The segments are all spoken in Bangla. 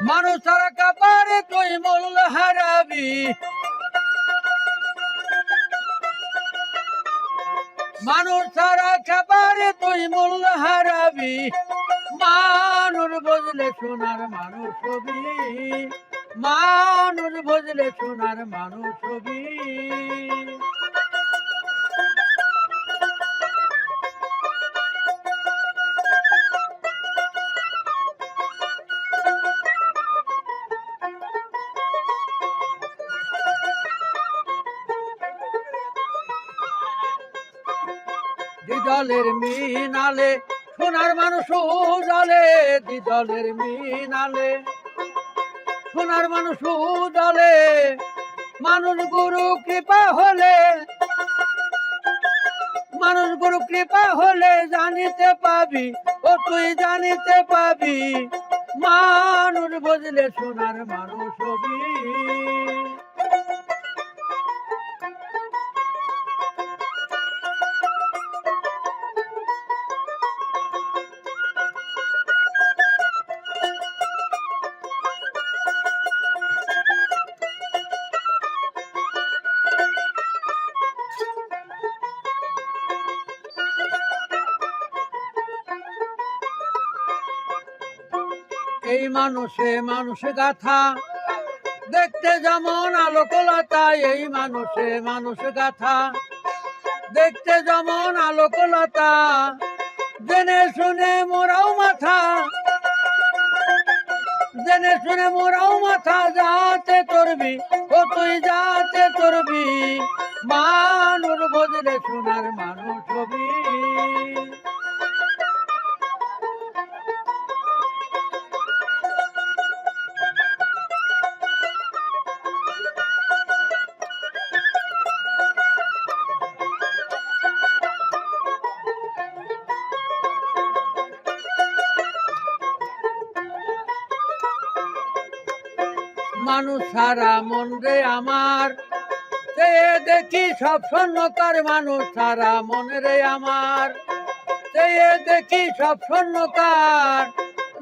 মানুষ ছাড়া কাপারে তুই মূল হারাবি, মানুষ ছাড়া কাপারে তুই মূল হারাবি। মানুষ বুঝলে সোনার মানুষ হবি, মানুষ বুঝলে সোনার মানুষ হবি। দ্বিদলের মিনালে সোনার মানুষ উজালে, দ্বিদলের মিনালে সোনার মানুষ উজালে। মানুষ গুরু কৃপা হলে, মানুষ গুরু কৃপা হলে জানিতে পাবি, ও তুই জানিতে পাবি। মানুষ বুঝলে সোনার মানুষ হবি। এই মানুষে মানুষ গাথা দেখতে যেমন আলোকলতা, এই মানুষে মানুষ গাথা দেখতে যেমন আলোকলতা। জেনে শুনে মোরাও মাথা, জেনে শুনে মোরাও মাথা যাতে চড়বি, ও তুই যাতে চড়বি। মানুষ বুঝলে সোনার মানুষ হবি। মানুষ সারা মন রে আমার, চেয়ে দেখি সব স্বর্ণকার। মানুষ সারা মন রে আমার, চেয়ে দেখি সব স্বর্ণকার।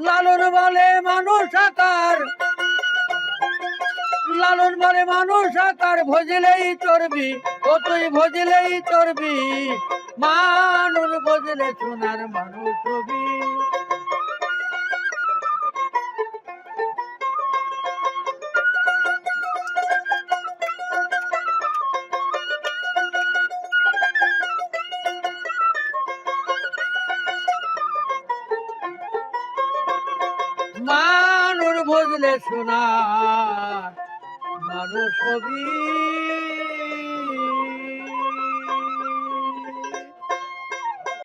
লালন বলে মানুষ আকার, লালন বলে মানুষ আকার। ভজলেই চড়বি, ও তুই ভজলেই চড়বি। মানুষ ভজলে সোনার মানুষ হবি। মানুষ বুঝলে সোনার মানুষ হবি।